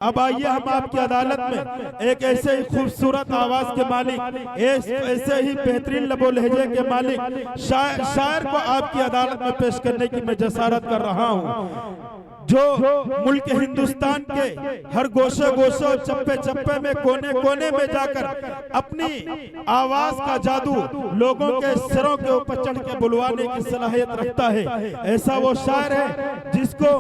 अब आइए हम आपकी अदालत में एक ऐसे ही खूबसूरत आवाज के मालिक, ऐसे ही बेहतरीन लबो लहजे के मालिक शायर को आपकी अदालत में पेश करने की मैं जसारत कर रहा हूँ, जो मुल्क हिंदुस्तान के हर गोशे गोशे और चप्पे चप्पे में कोने कोने में जाकर अपनी आवाज का जादू लोगों के सिरों के ऊपर चढ़ के बुलवाने की सलाहियत रखता है। ऐसा वो शायर है जिसको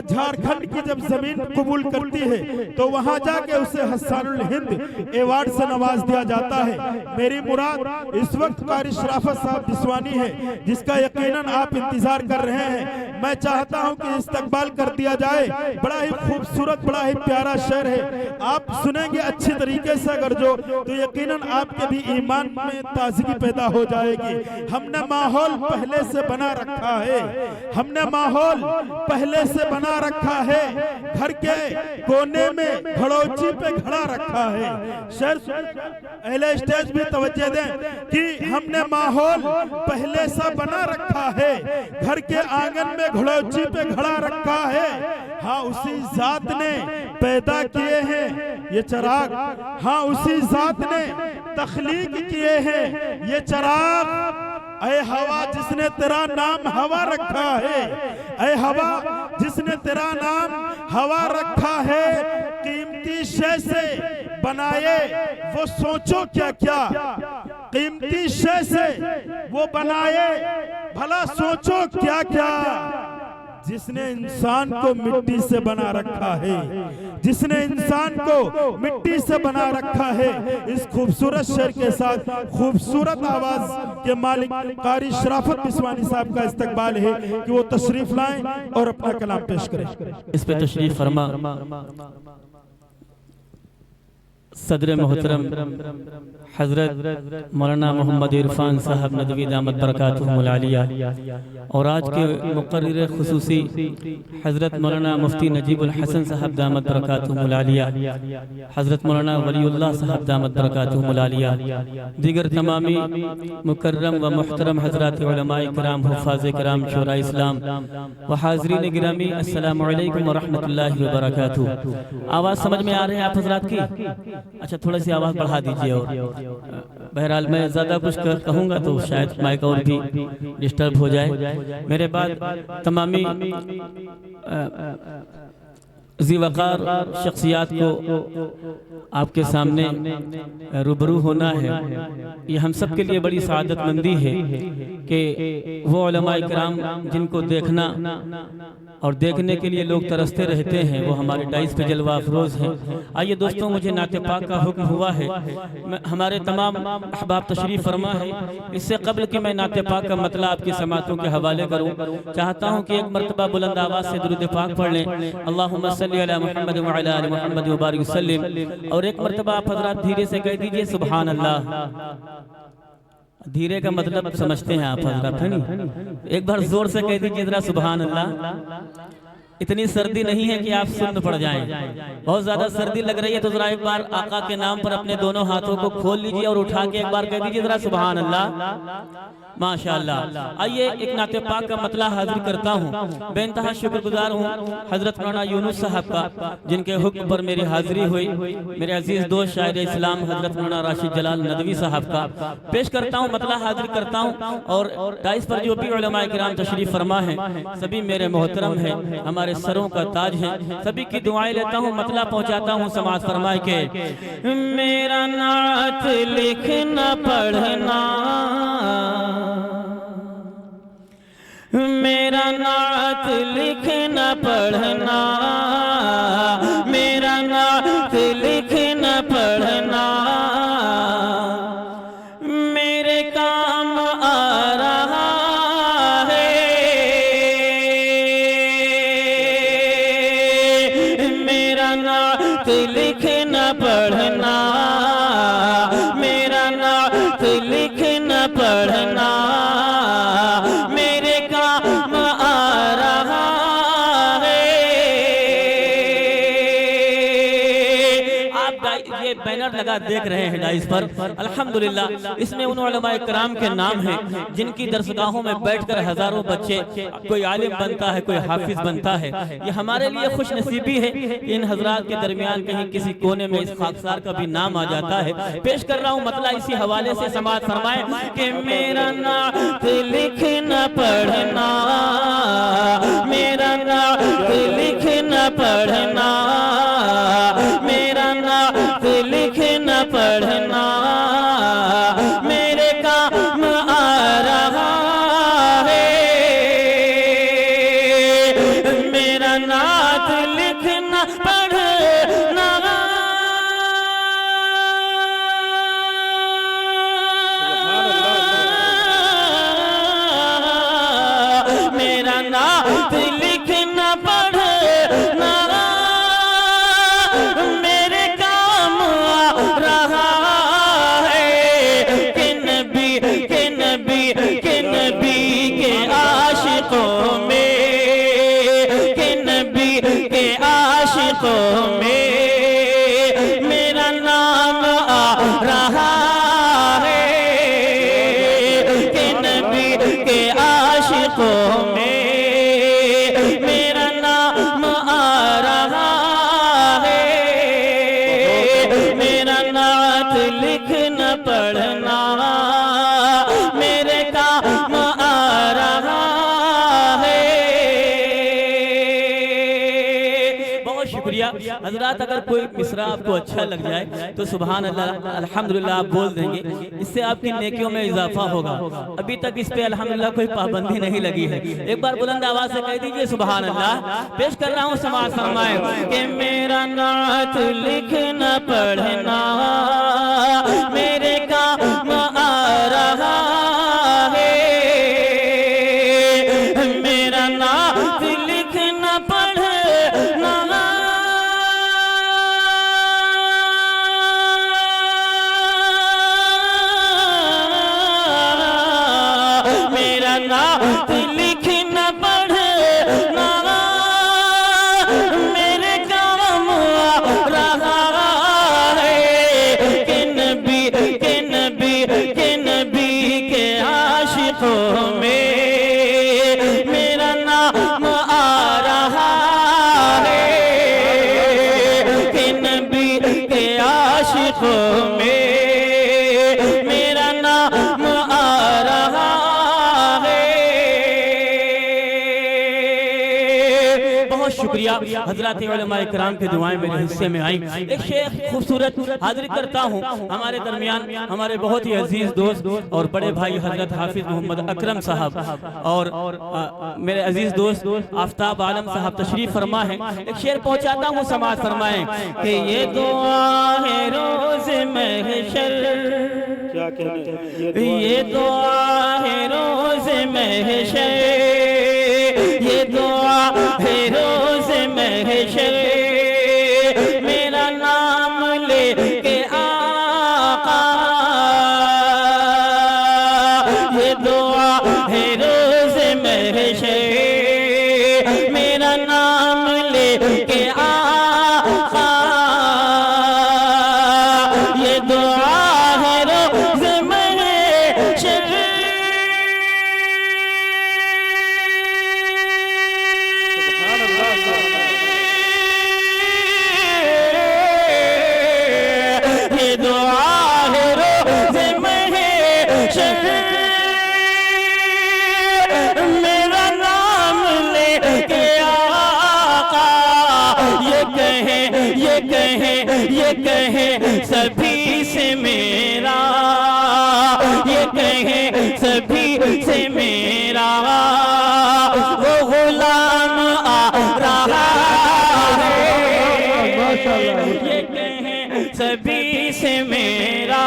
झारखंड की जब जमीन कबूल करती है तो वहां जाके उसे हस्सानुल हिंद अवार्ड से नवाज दिया जाता है। मेरी मुराद इस वक्त कारी शराफत साहब बिस्वानी है, जिसका यकीनन आप इंतजार कर रहे हैं। मैं चाहता हूं कि इस्तकबाल कर दिया जाए। बड़ा ही खूबसूरत, बड़ा ही प्यारा शेर है, आप सुनेंगे अच्छी तरीके से अगर जो तो यकीनन आपके भी ईमान में ताजगी पैदा हो जाएगी। हमने माहौल पहले से बना रखा है, हमने माहौल पहले से बना रखा है, घर के कोने में घड़ौची पे खड़ा रखा है। शेर पहले स्टेज भी तवज्जो दें कि हमने माहौल पहले से बना रखा है, घर के आंगन में घड़ौची पे खड़ा रखा है। हाँ, उसी जात ने पैदा किए हैं ये चिराग, हाँ उसी जात ने तख्लीक किए हैं ये चिराग। ऐ हवा जिसने तेरा नाम हवा रखा है, ऐ हवा जिसने तेरा नाम हवा रखा है, कीमती शय से बनाए वो सोचो क्या क्या, कीमती शय से वो बनाए भला सोचो क्या क्या। जिसने इंसान को मिट्टी से बना रखा है, जिसने इंसान को मिट्टी से बना रखा है। इस खूबसूरत शेर के साथ खूबसूरत आवाज के मालिक कारी शराफत बिस्वानी साहब का इस्तकबाल है कि वो तशरीफ लाएं और अपना कलाम पेश करें। इस पे तशरीफ फरमा सदर मोहतरम हजरत मौलाना मोहम्मद इरफान साहब नदवी दामत बरकातुहुल आलिया और आज के मुकर्रिर खुसूसी हजरत मौलाना मुफ्ती नजीबुल हसन साहब दामत बरकातुहुल आलिया, हजरत मौलाना वलीउल्लाह साहब दामत बरकातुहुल आलिया, दीगर तमामी मुकर्रम व मुहतरम हजरात उलमाए किराम, हुफ़ाज़े किराम, शोरा इस्लाम व हाज़रीन गिरामी, अस्सलामु अलैकुम व रहमतुल्लाहि व बरकातुहू। आवाज़ समझ में आ रही है आप हजरात की? अच्छा, थोड़ा सी आवाज़ बढ़ा दीजिए। और बहरहाल मैं ज़्यादा कुछ कहूँगा तो शायद माइक और भी डिस्टर्ब हो जाए। मेरे बाद तमामी ज़ीवकार शख्सियात को आपके सामने रूबरू होना है। ये हम सब के लिए बड़ी सआदतमंदी है कि वो उलमाए किराम जिनको देखना और देखने के लिए लोग तरसते रहते हैं वो हमारे डाइस पे जलवा अफरोज़ हैं। आइए दोस्तों, मुझे नाते पाक का हुक्म हुआ है, हमारे तमाम अहबाब तशरीफ़ फरमा है। इससे कबल कि मैं नाते पाक का मतलब आपकी समातों के हवाले करूँ, चाहता हूँ कि एक मरतबा बुलंद आवाज़ से दुरूद पाक पढ़ लें, अल्लाहुम्मा सल्ली अला मुहम्मद व अला आलि मुहम्मद व बारिक वसल्लिम। और एक मरतबा आप हज़रात धीरे से कह दीजिए सुभान अल्लाह। धीरे का मतलब समझते हैं आप हजरत, है नहीं? एक बार जोर से कह दीजिए जरा सुभान अल्लाह। इतनी सर्दी नहीं है कि आप सुन्न पड़ जाएं, बहुत ज्यादा सर्दी लग रही है तो जरा एक बार आका के नाम पर अपने दोनों हाथों को खोल लीजिए और उठा के एक बार कह दीजिए जरा सुभान अल्लाह, माशाअल्लाह। आइए एक नाते पाक का मतला हाजिर करता हूँ। बेइंतहा शुक्रगुजार हूँ हजरत मौलाना यूनुस साहब का, जिनके हुक्म पर मेरी हाजिरी हुई। मेरे अजीज दोस्त शायर इस्लाम हजरत मौलाना राशिद जलाल नदवी साहब का पेश करता हूँ, मतला हाजिर करता हूँ। और डाइस पर जो भी उलमाए किराम तशरीफ फरमा है सभी मेरे मोहतरम है, हमारे सरों का ताज है। सभी की दुआएं लेता हूँ, मतला पहुँचाता हूँ। समाज फरमाए के मेरा नात लिखना पढ़ना, मेरा नात लिखना पढ़ना, मेरा नात लिखना पढ़ना मेरे काम आ रहा है, मेरा नात लिखना पढ़ना, मेरा नात लिखना पढ़ना मेरे काम आ रहा है। आप ये बैनर लगा देख रहे हैं डाइस पर, अल्हम्दुलिल्लाह इसमें उन उलमाए किराम के नाम हैं जिनकी दरसगाहों में बैठकर हजारों बच्चे, कोई आलिम बनता है, कोई हाफिज बनता है। ये हमारे लिए खुश नसीबी है कि इन हजरात के दरमियान कहीं किसी कोने में इस खाकसार का भी नाम आ जाता है। पेश कर रहा हूँ मतला इसी हवाले से, समाज फरमाए कि मेरा नात लिखना पढ़ना, मेरा नात लिखना पढ़ना, मेरा नात लिखना पढ़ना मेरे काम आ रहा है, मेरा नात लिखना पढ़ना, मेरा नात लिखना पढ़ना मेरे काम आ रहा है। कि नबी के आशिकों में, कि नबी के आशिकों में मेरा नाम आ रहा है, कि नबी के आशिकों में मेरा नाम आ रहा है, मेरा नात लिखना पढ़ना मेरे काम आ रहा है। बहुत शुक्रिया हजरात। अगर कोई मिसरा आपको अच्छा लग जाए तो सुभान अल्लाह अल्हम्दुलिल्लाह आप बोल देंगे, इससे आपकी नेकियों में इजाफा होगा। अभी तक इस पे अल्हम्दुलिल्लाह कोई पाबंदी नहीं लगी है। एक बार बुलंद आवाज से कह दीजिए सुभान अल्लाह। पेश कर रहा हूँ समाज फरमाए कि मेरा नात लिखना पढ़ना मेरे काम आ रहा है, मेरा नात लिखना पढ़ना मेरा नात लिखना पढ़ना मेरे काम आ रहा है। कि नबी के आशिकों में मेरा नाम आ रहा है, कि नबी के आशिकों में मेरा नाम आ रहा है। बहुत शुक्रिया हजरात उलमाए किराम के दुआएं मेरे हिस्से में आई। एक शेख खूबसूरत हाजिर करता हूँ हमारे दरमियान, हमारे बहुत ही अजीज दोस्त और बड़े भाई हजरत हाफिज मोहम्मद अकरम साहब और मेरे अजीज दोस्त आफ्ताब आलम साहब तशरीफ फरमा है। एक शेर पहुंचाता हूँ, समाज फरमाएं कि ये दुआ है रोज महशर, क्या कहने, ये दुआ है रोज महशर, ये दुआ है रोज महशर मेरा नाम लेके आका, ये दुआ है रोज महशर मेरा नाम लेके आका, ये दुआ है रोज महशर ये कहे सभी से मेरा, ये कहे सभी से मेरा वो गुलाम आ रहा है, ये कहे सभी से मेरा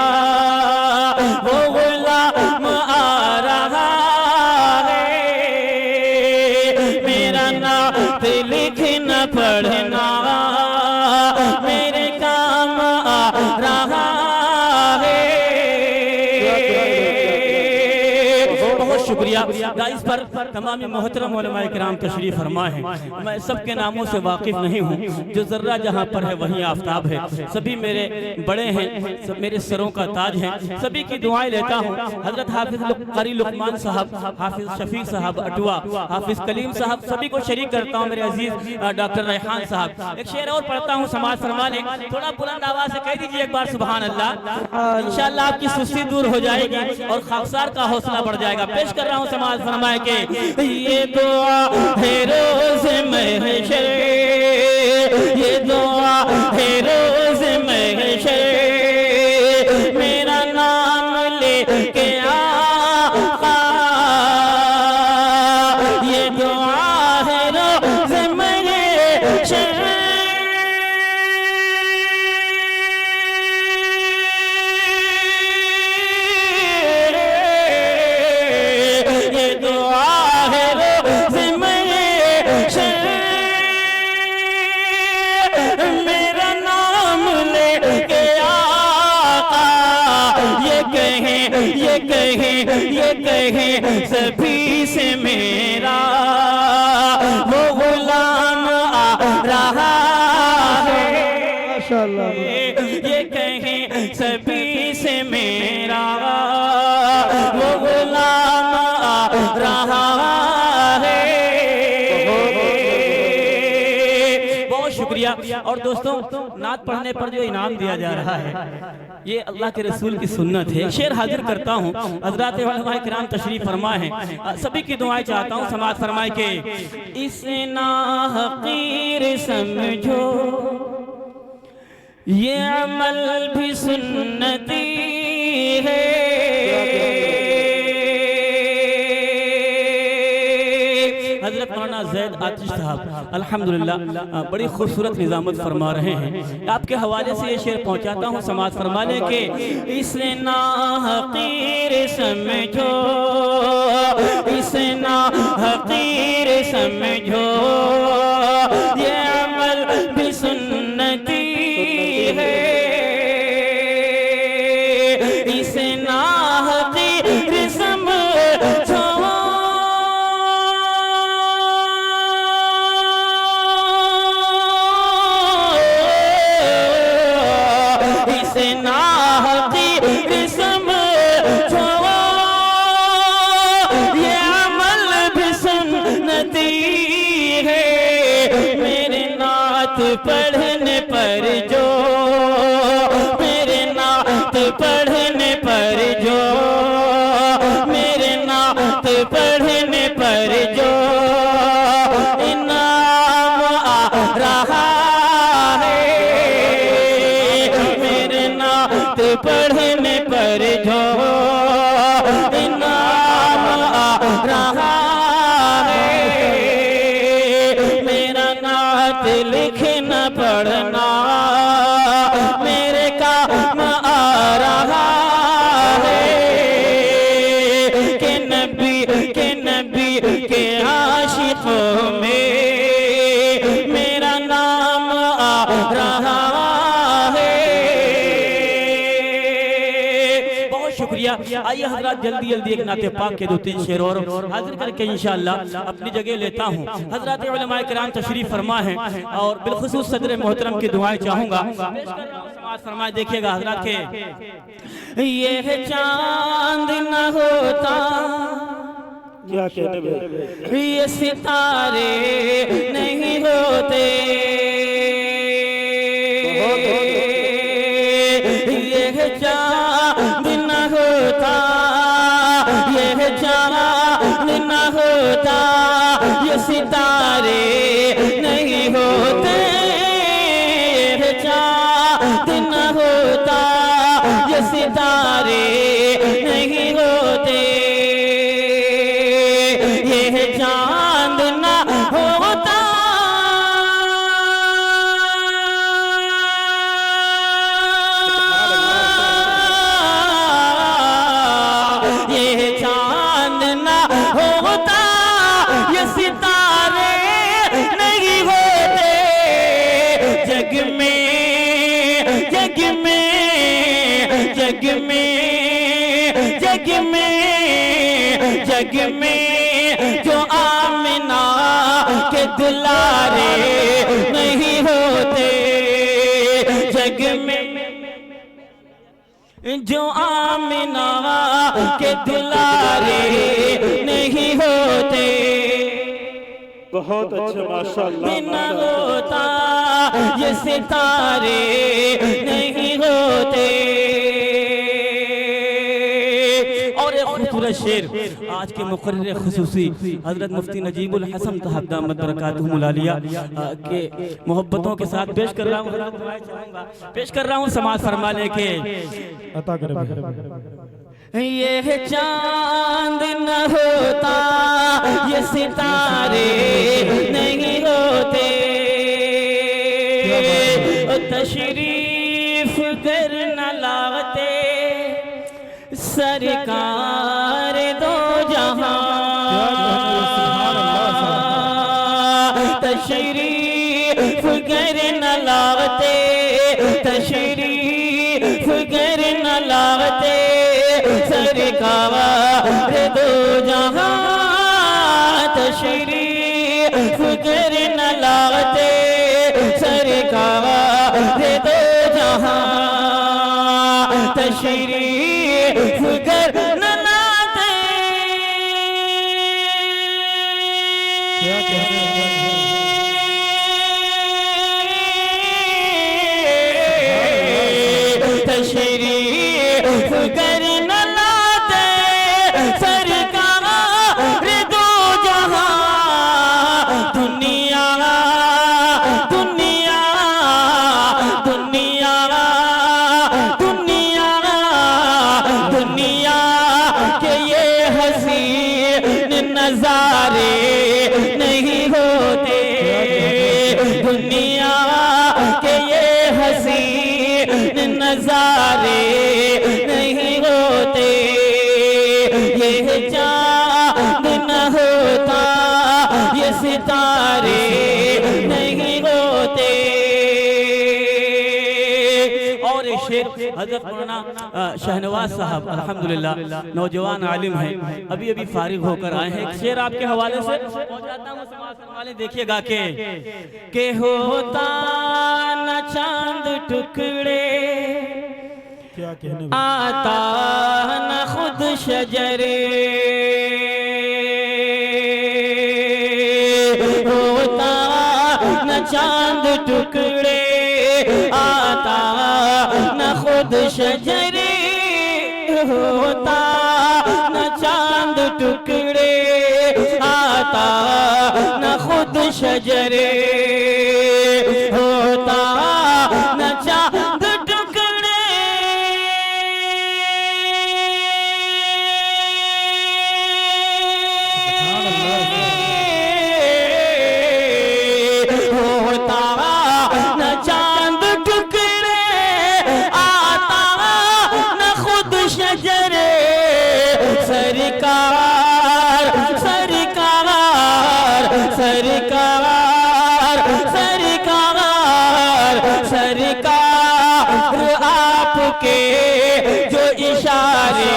वो गुलाम आ रहा है, मेरा नात लिखना पढ़ना मेरे काम आ रहा है। बहुत शुक्रिया। शुक्रिया। गाइस पर तमाम मोहतरम उलमाए किराम तशरीफ फरमा है। मैं सबके नामों से वाकिफ नहीं हूँ, जो जर्रा जहाँ पर है वहीं आफ्ताब है। सभी मेरे बड़े हैं, सब मेरे सरों का ताज है। सभी की दुआएं लेता हूँ। हजरत हाफिज कारी लुकमान साहब, हाफिज शफीक साहब अटवा, हाफिज कलीम साहब, सभी को शरीक करता हूँ। मेरे अजीज डॉक्टर रेहान साहब। एक शेर और पढ़ता हूँ, समाज फरमाने, थोड़ा बुलंद आवाज से कह दीजिए एक बार सुभान अल्लाह। इंशाअल्लाह आपकी सुस्ती दूर हो जाएगी और खाकसार का हौसला बढ़ जाएगा। पेश कर रहा हूँ समाज फरमाए के ये दुआ है रोज महशर, ये दुआ है रोज महशर, मेरा नाम लेके आका, ये दुआ है रोज महशर, ये दुआ है रोज महशर, मेरा नाम लेके आका, ये कहें सभी से मेरा वो गुलाम आ रहा है। माशाअल्लाह। ये कहें सभी से मेरा वो गुलाम आ रहा है। बहुत शुक्रिया। और दोस्तों, नात पढ़ने पर जो इनाम दिया जा रहा है ये अल्लाह के रसूल की सुन्नत है। शेर हाजिर करता हूँ, हज़रात उलमाए किराम तशरीफ फरमा है। सभी की दुआएं चाहता हूँ। समाज फरमाए के इस नाहक़ीर समझो ये अमल भी सुन्नती है, हजरत मौलाना ज़ैद आतिश साहब अल्हम्दुलिल्लाह बड़ी खूबसूरत निज़ामत फरमा रहे हैं। आपके हवाले से ये शेर पहुंचाता हूँ। समाज फरमाने के इस नाहक़ीर समझो, इस नाहक़ीर समझो ये अमल भी सुन्नती है, इस नाहक़ीर समझो, पढ़ने पर जो, मेरे नात पढ़ने पर जो, मेरे नात पढ़ने पर जो इनाम आ रहा है, मेरे नात पढ़ने पर जो इनाम आ रहा है, मेरा नात लिखना पढ़ना मेरे काम आ रहा है, के नबी के आशिकों में मेरा नाम आ रहा है। बहुत शुक्रिया। आइए हजरात जल्दी जल्दी एक नाते पाक के 2-3 शेर और हाजिर करके इंशाअल्लाह अपनी जगह लेता हूँ। हजरत उलमाए किराम तशरीफ फरमा है और बिलखुसूस सदर मोहतरम की दुआएं चाहूंगा। समाज फरमाए देखिएगा हजरात के ये चांद न होता, क्या कहते ये सितारे नहीं होते, ये चांद न होता, ये चांद न होता, ये सितारे नहीं होते, ये चांद न होता, ये सितारे नहीं होते, ये चांद न होता, ये चांद न होता, ये सितारे नहीं होते, जग में जग में जग में जग में जग में जो आमिना के दुलारे नहीं होते, जग में जो आमिना के दुलारे नहीं होते, बहुत अच्छे माशाअल्लाह। बिना होता ये सितारे नहीं होते। और एक खूबसूरत शेर आज के मुकर्रर खुसूसी हजरत मुफ्ती नजीबुल हसन साहब दामत बरकातुहुल आलिया के मोहब्बतों के साथ पेश कर रहा हूँ, पेश कर रहा हूँ समाज फरमाने के अता करे। ये चांद न होता ये सितारे नहीं होते, तशरीफ कर न लाते सरकार दो जहां, तशरीफ कर न लाते, तशरीफ कर न लाते सरकार दो जहां, तशरीफ कर न लाते सरकार दो जहां, तशरीफ कर न लाते। क्या कहते हैं? तशरीफ कर न लाते सरकार दो जहां, दुनिया दुनिया दुनिया दुनिया दुनिया के ये हसीन नजारे नहीं होते, दुनिया के ये हसीन नजारे नहीं होते, ये चांद न होता ये सितारे नहीं होते। और एक शेर हजरत मौलाना शहनवाज साहब अल्हम्दुलिल्लाह नौजवान आलिम हैं, अभी अभी फारिग होकर आए हैं। एक शेर आपके हवाले से पहुंचाता हूं, समाज वाले देखिएगा के होता न चांद टुकड़े क्या कहने? आता न खुद शजरे, होता न चांद टुकड़े आता न खुद शजरे, होता न चांद टुकड़े आता न खुद शजरे, होता न चांद टुकड़े। होता न चांद टुकड़े आता न खुद शजरे, सरकार सरकार सरकार सरकार सरकार आपके जो इशारे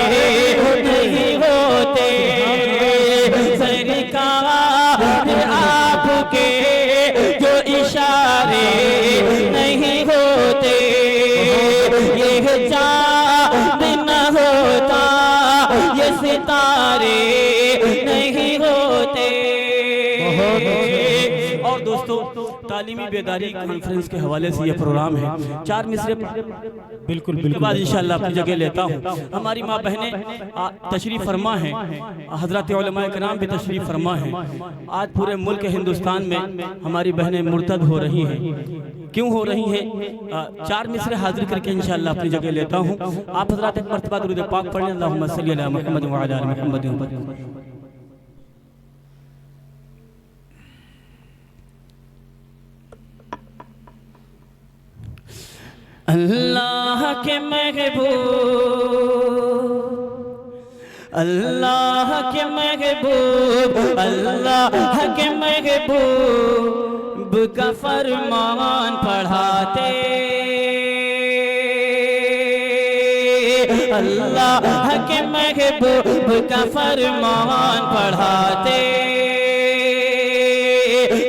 नहीं होते, सरकार आपके जो इशारे नहीं होते, ये चांद न होता ये सितारे नहीं होते। और दोस्तों तालीमी बेदारी कॉन्फ्रेंस के हवाले से ये प्रोग्राम है, 4 मिसरे बिल्कुल के बाद इंशाअल्लाह अपनी जगह लेता हूँ। हमारी माँ बहनें तशरीफ फरमा हैं, हजरत उलमाए किराम भी तशरीफ फरमा हैं। आज पूरे मुल्क हिंदुस्तान में हमारी बहनें मुर्तद हो रही हैं। क्यों हो रही हैं? 4 मिसरे हाजिर करके इंशाअल्लाह अपनी जगह लेता हूँ। आप हजरात एक मरतबा दुरूद पाक पढ़ें, अल्लाहुम्मा सल्ली अला मुहम्मद व अला आलि मुहम्मद। अल्लाह के महबूब अल्लाह के महबूब अल्लाह के महबूब का फरमान पढ़ाते अल्लाह के महबूब का फरमान पढ़ाते।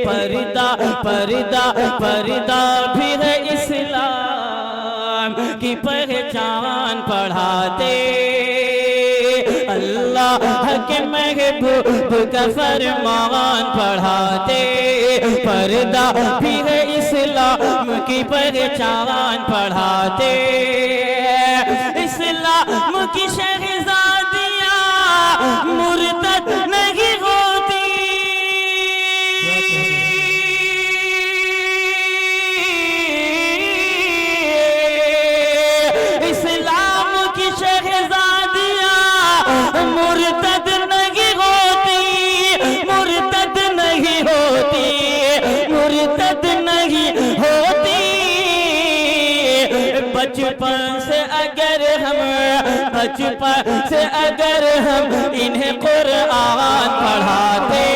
पर्दा पर्दा पर्दा भी है इस्लाम की पहचान पढ़ाते। अल्लाह के महबूब का फरमान पढ़ाते। पर्दा भी है इस्लाम की पहचान पढ़ाते। इस्लाम की शहजादियाँ मुर्तद नहीं होती। इस्लाम की शहजादियाँ मुर्तद नहीं होती। मुर्तद नहीं होती। मुर्तद नहीं होती। बचपन से अगर हम इन्हें कुरान पढ़ाते।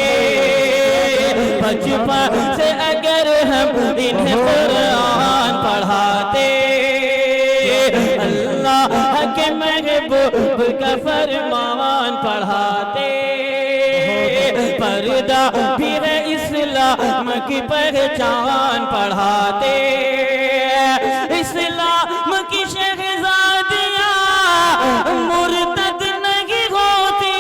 बचपन से अगर हम इन्हें कुरान पढ़ाते। अल्लाह के महबूब का फरमान पढ़ाते। पर्दा भी है इस्लाम की पहचान पढ़ाते। इस्लाम की शहजादियाँ मुर्तद नहीं होती।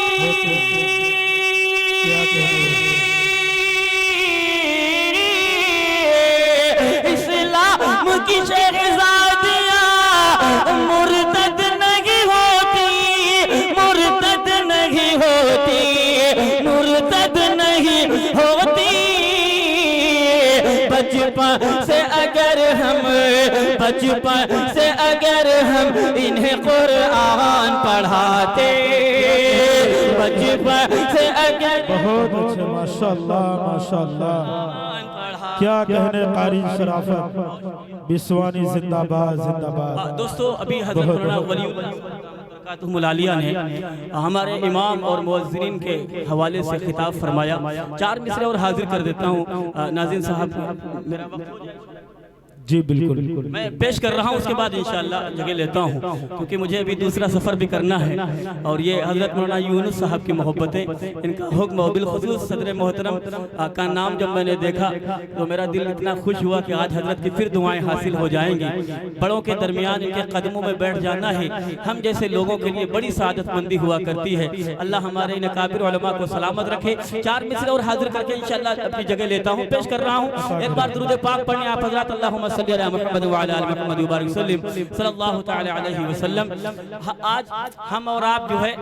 इस्लाम की शहजादियाँ मुर्तद नहीं होती। मुर्तद नहीं होती। मुर्तद नहीं होती। बचपन से अगर हम इन्हें कुरान पढ़ाते। बचपन से अगर बहुत अच्छे माशाअल्लाह माशाअल्लाह। क्या कहने कारी शराफत। बिस्वानी जिंदाबाद जिंदाबाद। दोस्तों अभी हज़रत मौलाना वलीउल्लाह ने हमारे इमाम और मुअज्जिनीन के हवाले से खिताब फरमाया। 4 मिसरे और हाजिर कर देता हूँ नाज़रीन साहब। मेरा वक्त हो जाए जी बिल्कुल मैं पेश कर रहा हूँ। उसके बाद इंशाअल्लाह जगह लेता हूँ क्योंकि मुझे अभी दूसरा सफ़र भी करना है। और ये हज़रत मौलाना यूनुस साहब की मोहब्बतें, इनका हुक्म बिलखुसूस सदर मोहतरम का नाम जब मैंने देखा तो मेरा दिल इतना खुश हुआ कि आज हज़रत की फिर दुआएं हासिल हो जाएंगी। बड़ों के दरमियान इनके कदमों में बैठ जाना है हम जैसे लोगों के लिए बड़ी सादतमंदी हुआ करती है। अल्लाह हमारे इन काबिर उलमा को सलामत रखे। 4 मिसरे और हाजिर करके इंशाअल्लाह अपनी जगह लेता हूँ, पेश कर रहा हूँ। एक बार दुरूद पाक पढ़ें आप हज़रात। अल्लाहुम्मा सल्ली अला मुहम्मद व अला आलि मुहम्मद व बारिक सल्लल्लाहु तआला अलैहि वसल्लम। आज हम और आप जो है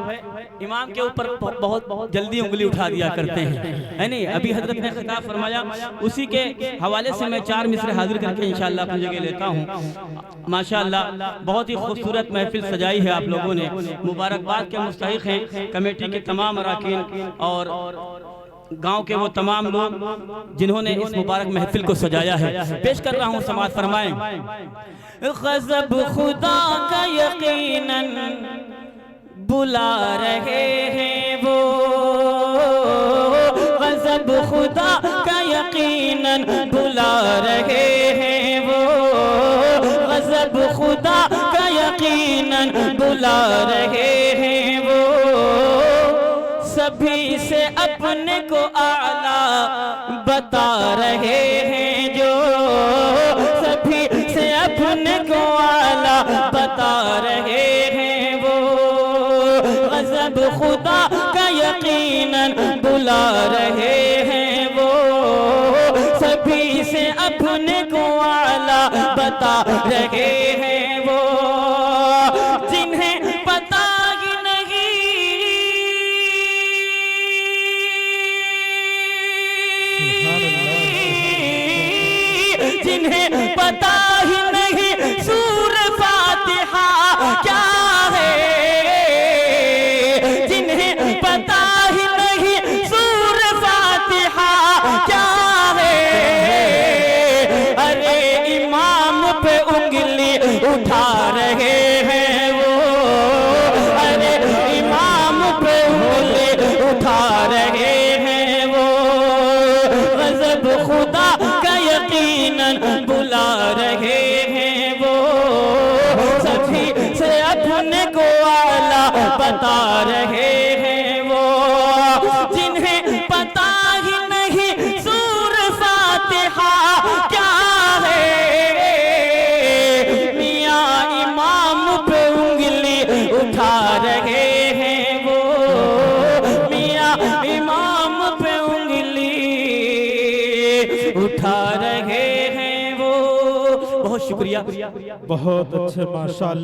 इमाम के ऊपर बहुत जल्दी उंगली उठा दिया करते हैं, है नहीं। अभी हजरत ने खिताब फरमाया, उसी के हवाले से मैं 4 मिसरे हाजिर करके इंशाअल्लाह अपनी जगह लेता हूँ। माशाअल्लाह बहुत ही खूबसूरत महफिल सजाई है आप लोगों ने। मुबारकबाद के मुस्तहिक हैं कमेटी के तमाम अरकान और गांव के वो तमाम लोग जिन्होंने इस मुबारक महफिल को सजाया है। पेश कर रहा हूँ, समाअत फरमाएं। गज़ब खुदा का यकीनन बुला रहे हैं वो। गज़ब खुदा का यकीनन बुला रहे हैं वो। गज़ब खुदा का यकीनन बुला रहे हैं वो। सभी से अपने को आला बता रहे हैं जो। सभी से अपने को आला बता रहे हैं वो। गज़ब खुदा का यकीनन बुला रहे हैं वो। सभी से अपने को आला बता रहे हैं वो। जिन्हें पता ही नहीं, जिन्हें पता ही नहीं सूर फातिहा क्या है। जिन्हें पता ही नहीं सूर फातिहा क्या है। अरे इमाम पे उंगली उठा रहे हैं वो। अरे इमाम पे उंगली उठा रहे हैं वो। गज़ब खुदा का यकीनन बुला रहे हैं वो। सभी से अपने उनको आला बता रहे हैं वो, जिन्हें पता ही नहीं सूर फातिहा क्या है। मियां इमाम पे उंगली उठा रहे हैं वो, मियां इमाम पे उंगली उठा रहे हैं वो। बहुत शुक्रिया। बहुत अच्छे, माशाअल्लाह।